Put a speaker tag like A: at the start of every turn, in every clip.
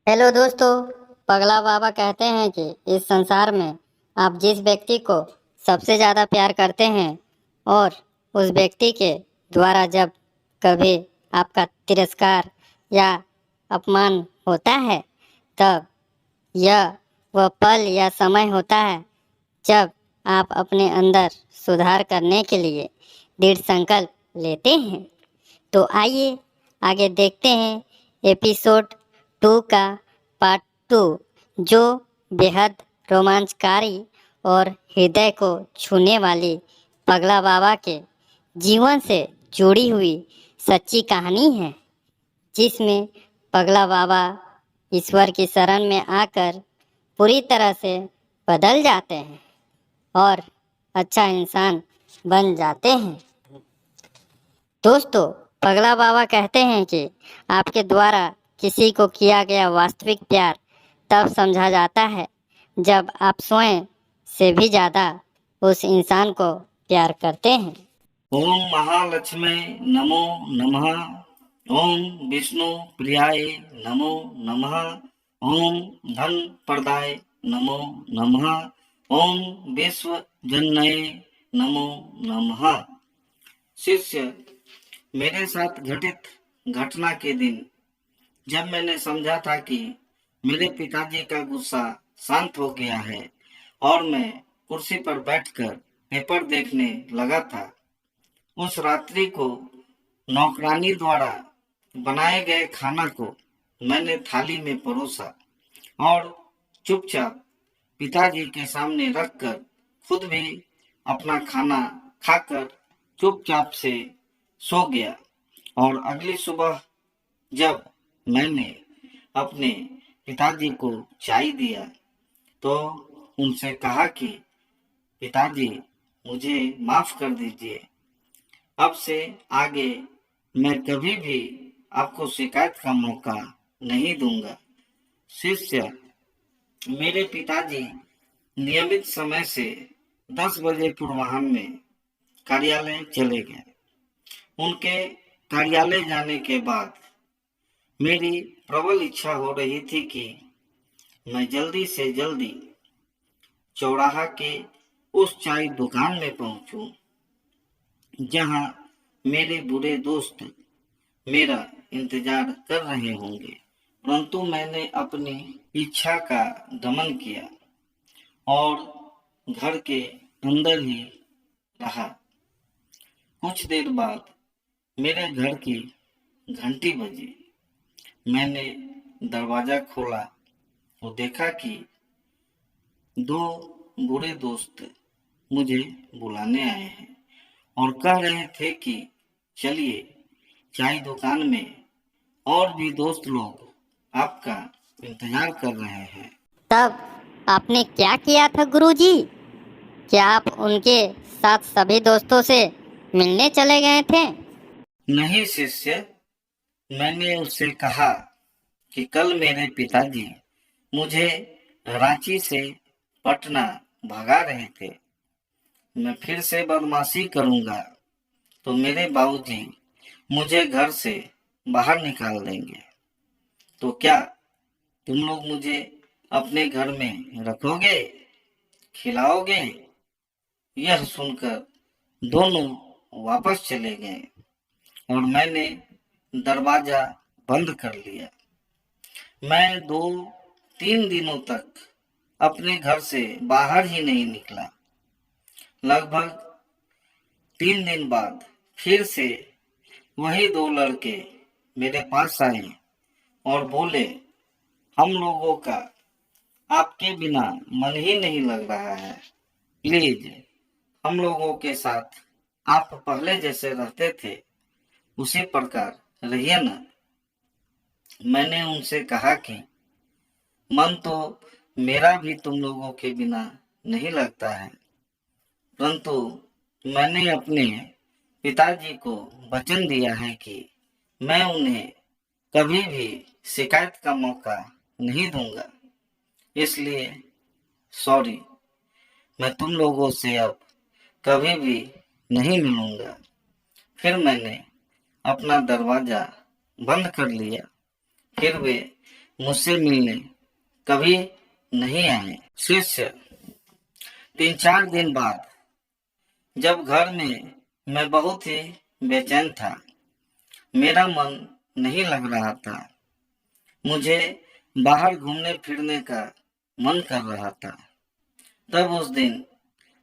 A: Hello दोस्तों। पगला बाबा कहते हैं कि इस संसार में आप जिस व्यक्ति को सबसे ज़्यादा प्यार करते हैं और उस व्यक्ति के द्वारा जब कभी आपका तिरस्कार या अपमान होता है, तब यह वह पल या समय होता है जब आप अपने अंदर सुधार करने के लिए दृढ़ संकल्प लेते हैं। तो आइए आगे देखते हैं एपिसोड 2 का पार्ट 2, जो बेहद रोमांचकारी और हृदय को छूने वाली पगला बाबा के जीवन से जुड़ी हुई सच्ची कहानी है, जिसमें पगला बाबा ईश्वर की शरण में आकर पूरी तरह से बदल जाते हैं और अच्छा इंसान बन जाते हैं। दोस्तों, पगला बाबा कहते हैं कि आपके द्वारा किसी को किया गया वास्तविक प्यार तब समझा जाता है जब आप स्वयं से भी ज़्यादा उस इंसान को प्यार करते हैं।
B: ओम महालक्ष्मी नमो नमः। ओम विष्णु प्रियाय नमो नमः। ओम धन प्रदाय नमो नमः। ओम विश्व जनय नमो नमः। शिष्य, मेरे साथ घटित घटना के दिन जब मैंने समझा था कि मेरे पिताजी का गुस्सा शांत हो गया है और मैं कुर्सी पर बैठकर पेपर देखने लगा था, उस रात्रि को नौकरानी द्वारा बनाए गए खाना को मैंने थाली में परोसा और चुपचाप पिताजी के सामने रखकर खुद भी अपना खाना खाकर चुपचाप से सो गया। और अगली सुबह जब मैंने अपने पिताजी को चाय दिया तो उनसे कहा कि पिताजी, मुझे माफ कर दीजिए। अब से आगे मैं कभी भी आपको शिकायत का मौका नहीं दूंगा। शिष्य, मेरे पिताजी नियमित समय से 10 बजे पूर्वाह्न में कार्यालय चले गए। उनके कार्यालय जाने के बाद मेरी प्रबल इच्छा हो रही थी कि मैं जल्दी से जल्दी चौराहा के उस चाय दुकान में पहुंचूं, जहां मेरे बुरे दोस्त मेरा इंतजार कर रहे होंगे। परंतु मैंने अपनी इच्छा का दमन किया और घर के अंदर ही रहा। कुछ देर बाद मेरे घर की घंटी बजी। मैंने दरवाजा खोला तो देखा कि दो बुरे दोस्त मुझे बुलाने आए हैं और कह रहे थे कि चलिए, चाय दुकान में और भी दोस्त लोग आपका इंतजार कर रहे हैं।
A: तब आपने क्या किया था गुरुजी? क्या आप उनके साथ सभी दोस्तों से मिलने चले गए थे?
B: नहीं शिष्य, मैंने उससे कहा कि कल मेरे पिताजी मुझे रांची से पटना भगा रहे थे। मैं फिर से बदमाशी करूंगा तो मेरे बाबूजी मुझे घर से बाहर निकाल देंगे। तो क्या तुम लोग मुझे अपने घर में रखोगे, खिलाओगे? यह सुनकर दोनों वापस चले गए और मैंने दरवाजा बंद कर लिया। मैं 2-3 दिनों तक अपने घर से बाहर ही नहीं निकला। लगभग 3 दिन बाद फिर से वही दो लड़के मेरे पास आए और बोले, हम लोगों का आपके बिना मन ही नहीं लग रहा है। प्लीज हम लोगों के साथ आप पहले जैसे रहते थे उसी प्रकार रहिए ना। मैंने उनसे कहा कि मन तो मेरा भी तुम लोगों के बिना नहीं लगता है, परंतु मैंने अपने पिताजी को वचन दिया है कि मैं उन्हें कभी भी शिकायत का मौका नहीं दूंगा। इसलिए सॉरी, मैं तुम लोगों से अब कभी भी नहीं मिलूंगा। फिर मैंने अपना दरवाजा बंद कर लिया। फिर वे मुझसे मिलने कभी नहीं आए। शिष्य 3-4 दिन बाद जब घर में मैं बहुत ही बेचैन था, मेरा मन नहीं लग रहा था, मुझे बाहर घूमने फिरने का मन कर रहा था। तब उस दिन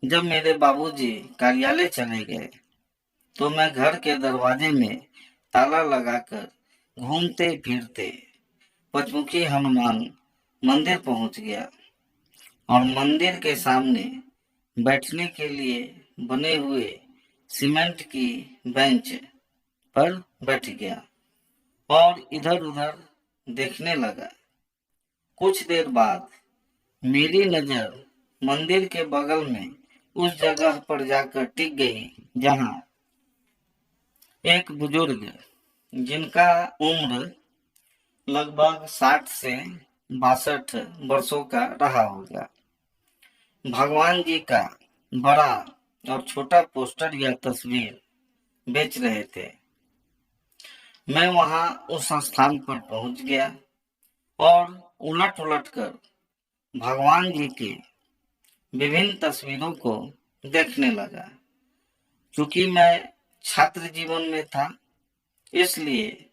B: जब मेरे बाबूजी कार्यालय चले गए तो मैं घर के दरवाजे में ताला लगाकर घूमते फिरते पचमुखी हनुमान मंदिर पहुंच गया और मंदिर के सामने बैठने के लिए बने हुए सीमेंट की बेंच पर बैठ गया और इधर उधर देखने लगा। कुछ देर बाद मेरी नजर मंदिर के बगल में उस जगह पर जाकर टिक गई जहां एक बुजुर्ग, जिनका उम्र लगभग 60 से 62 वर्षों का रहा होगा, भगवान जी का बड़ा और छोटा पोस्टर या तस्वीर बेच रहे थे। मैं वहां उस स्थान पर पहुंच गया और उलट उलट कर भगवान जी के विभिन्न तस्वीरों को देखने लगा। चूंकि मैं छात्र जीवन में था, इसलिए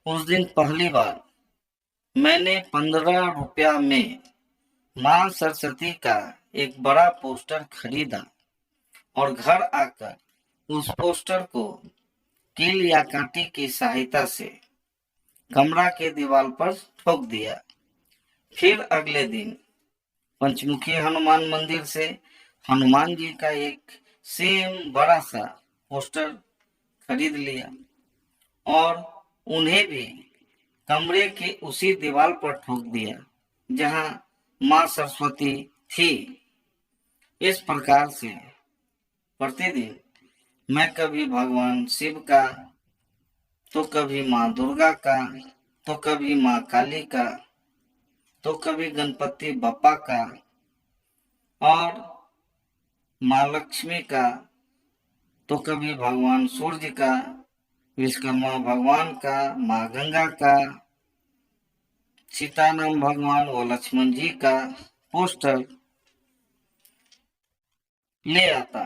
B: उस दिन पहली बार मैंने 15 रुपया में मां सरस्वती का एक बड़ा पोस्टर खरीदा और घर आकर उस पोस्टर को कील या कांटे की सहायता से कमरा के दीवार पर ठोक दिया। फिर अगले दिन पंचमुखी हनुमान मंदिर से हनुमान जी का एक सेम बड़ा सा पोस्टर खरीद लिया और उन्हें भी कमरे के उसी दीवार पर ठोक दिया जहां मां सरस्वती थी। इस प्रकार से प्रतिदिन मैं कभी भगवान शिव का, तो कभी मां दुर्गा का, तो कभी मां काली का, तो कभी गणपति बप्पा का और मां लक्ष्मी का, तो कभी भगवान सूर्य का, विश्वकर्मा भगवान का, मां गंगा का, सीताराम भगवान व लक्ष्मण जी का पोस्टर ले आता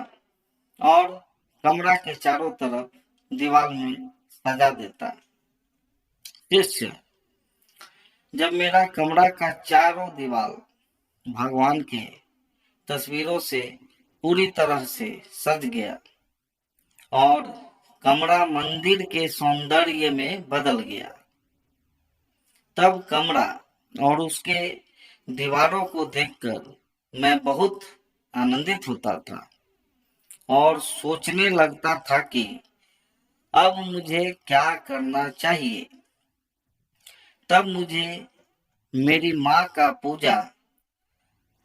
B: और कमरा के चारों तरफ दीवार में सजा देता। शिष्य जब मेरा कमरा का चारों दीवार भगवान के तस्वीरों से पूरी तरह से सज गया और कमरा मंदिर के सौंदर्य में बदल गया, तब कमरा और उसके दीवारों को देखकर मैं बहुत आनंदित होता था और सोचने लगता था कि अब मुझे क्या करना चाहिए। तब मुझे मेरी माँ का पूजा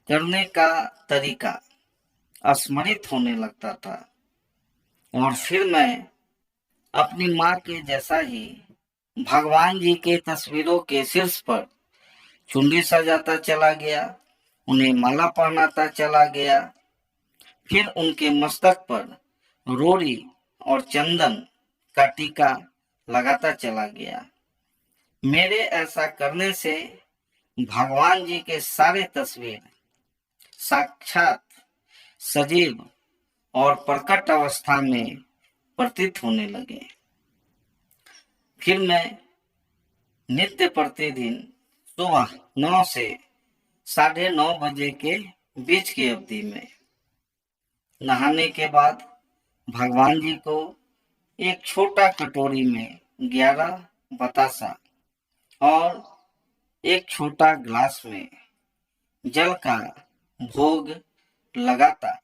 B: करने का तरीका स्मरित होने लगता था और फिर मैं अपनी माँ के जैसा ही भगवान जी के तस्वीरों के शीर्ष पर चुनरी सजाता चला गया, उन्हें माला पहनाता चला गया, फिर उनके मस्तक पर रोड़ी और चंदन का टीका लगाता चला गया। मेरे ऐसा करने से भगवान जी के सारे तस्वीर साक्षात सजीव और प्रकट अवस्था में प्रतीत होने लगे। फिर मैं नित्य प्रतिदिन सुबह 9 से 9:30 बजे के बीच की अवधि में नहाने के बाद भगवान जी को एक छोटा कटोरी में 11 बतासा और एक छोटा ग्लास में जल का भोग लगाता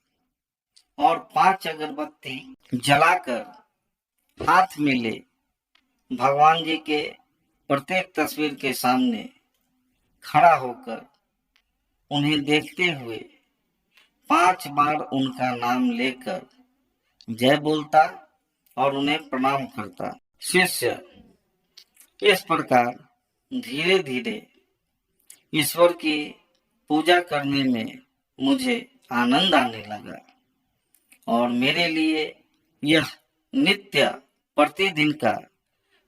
B: और 5 अगरबत्ती जलाकर हाथ में ले भगवान जी के प्रत्येक तस्वीर के सामने खड़ा होकर उन्हें देखते हुए 5 बार उनका नाम लेकर जय बोलता और उन्हें प्रणाम करता। शिष्य इस प्रकार धीरे धीरे ईश्वर की पूजा करने में मुझे आनंद आने लगा और मेरे लिए यह नित्य प्रतिदिन का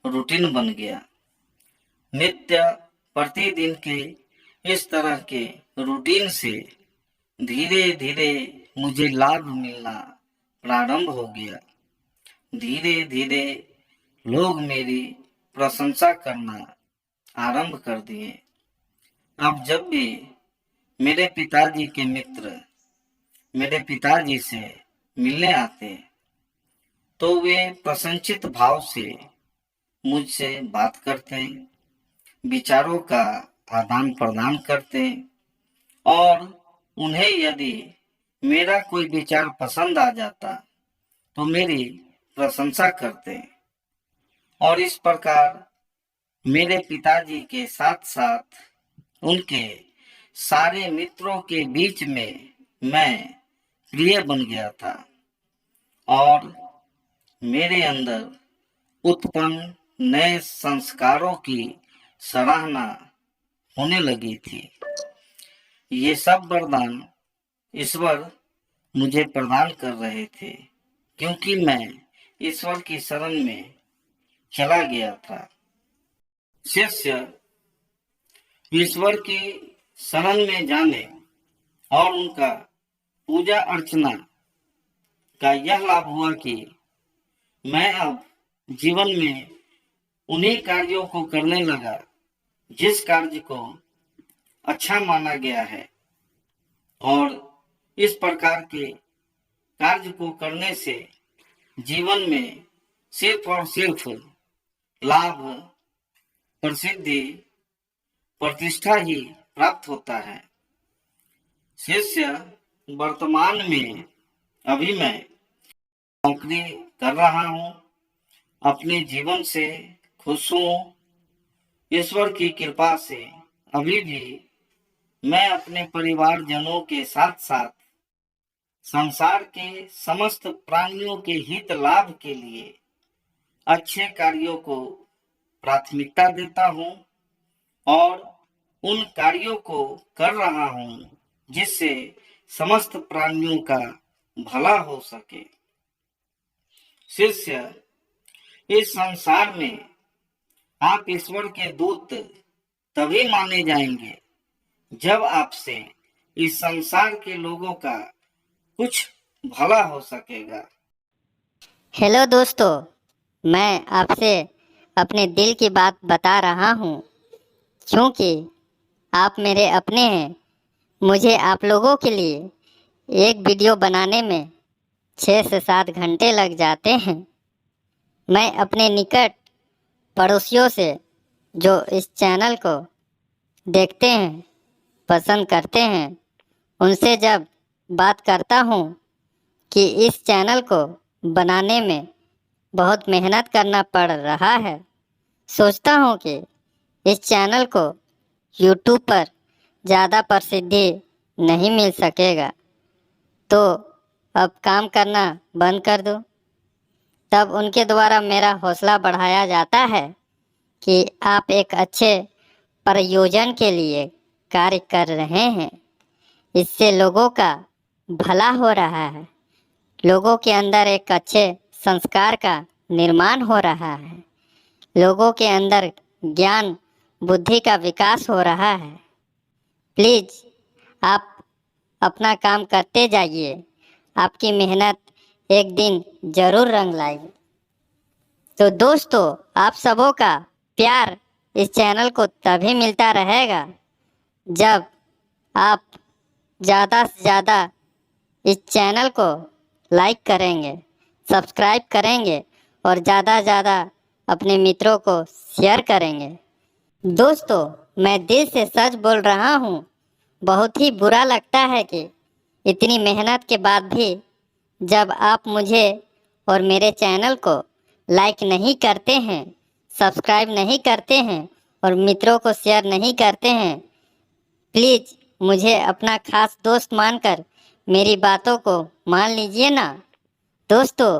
B: रूटीन बन गया। नित्य प्रतिदिन के इस तरह के रूटीन से धीरे धीरे मुझे लाभ मिलना प्रारंभ हो गया। धीरे धीरे लोग मेरी प्रशंसा करना आरंभ कर दिए। अब जब भी मेरे पिताजी के मित्र मेरे पिताजी से मिलने आते तो वे प्रसन्नचित भाव से मुझसे बात करते, विचारों का आदान प्रदान करते और उन्हें यदि मेरा कोई विचार पसंद आ जाता तो मेरी प्रशंसा करते और इस प्रकार मेरे पिताजी के साथ साथ उनके सारे मित्रों के बीच में मैं प्रिय बन गया था और मेरे अंदर उत्पन्न नए संस्कारों की सराहना होने लगी थी। ये सब वरदान ईश्वर मुझे प्रदान कर रहे थे क्योंकि मैं ईश्वर की शरण में चला गया था। शिष्य ईश्वर की शरण में जाने और उनका पूजा अर्चना का यह लाभ हुआ कि मैं अब जीवन में उन्हीं कार्यों को करने लगा जिस कार्य को अच्छा माना गया है और इस प्रकार के कार्य को करने से जीवन में सिर्फ और सिर्फ लाभ, प्रसिद्धि, प्रतिष्ठा ही प्राप्त होता है। शिष्य वर्तमान में अभी मैं नौकरी कर रहा हूँ, अपने जीवन से खुश हूँ। ईश्वर की कृपा से अभी भी मैं अपने परिवारजनों के साथ साथ संसार के समस्त प्राणियों के हित लाभ के लिए अच्छे कार्यों को प्राथमिकता देता हूँ और उन कार्यों को कर रहा हूँ जिससे समस्त प्राणियों का भला हो सके। शिष्य, इस संसार में आप ईश्वर के दूत तभी माने जाएंगे जब आपसे इस संसार के लोगों का कुछ भला हो सकेगा।
A: हेलो दोस्तों, मैं आपसे अपने दिल की बात बता रहा हूँ क्योंकि आप मेरे अपने हैं। मुझे आप लोगों के लिए एक वीडियो बनाने में 6 से 7 घंटे लग जाते हैं। मैं अपने निकट पड़ोसियों से जो इस चैनल को देखते हैं, पसंद करते हैं, उनसे जब बात करता हूँ कि इस चैनल को बनाने में बहुत मेहनत करना पड़ रहा है, सोचता हूँ कि इस चैनल को YouTube पर ज़्यादा प्रसिद्धि नहीं मिल सकेगा तो अब काम करना बंद कर दूँ। तब उनके द्वारा मेरा हौसला बढ़ाया जाता है कि आप एक अच्छे प्रयोजन के लिए कार्य कर रहे हैं, इससे लोगों का भला हो रहा है, लोगों के अंदर एक अच्छे संस्कार का निर्माण हो रहा है, लोगों के अंदर ज्ञान बुद्धि का विकास हो रहा है। प्लीज़ आप अपना काम करते जाइए, आपकी मेहनत एक दिन ज़रूर रंग लाएगी। तो दोस्तों, आप सबों का प्यार इस चैनल को तभी मिलता रहेगा जब आप ज़्यादा से ज़्यादा इस चैनल को लाइक करेंगे, सब्सक्राइब करेंगे और ज़्यादा ज़्यादा अपने मित्रों को शेयर करेंगे। दोस्तों, मैं दिल से सच बोल रहा हूँ, बहुत ही बुरा लगता है कि इतनी मेहनत के बाद भी जब आप मुझे और मेरे चैनल को लाइक नहीं करते हैं, सब्सक्राइब नहीं करते हैं और मित्रों को शेयर नहीं करते हैं। प्लीज़ मुझे अपना खास दोस्त मानकर मेरी बातों को मान लीजिए ना। दोस्तों,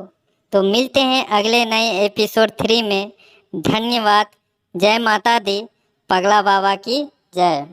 A: तो मिलते हैं अगले नए एपिसोड 3 में। धन्यवाद। जय माता दी। पगला बाबा की जय।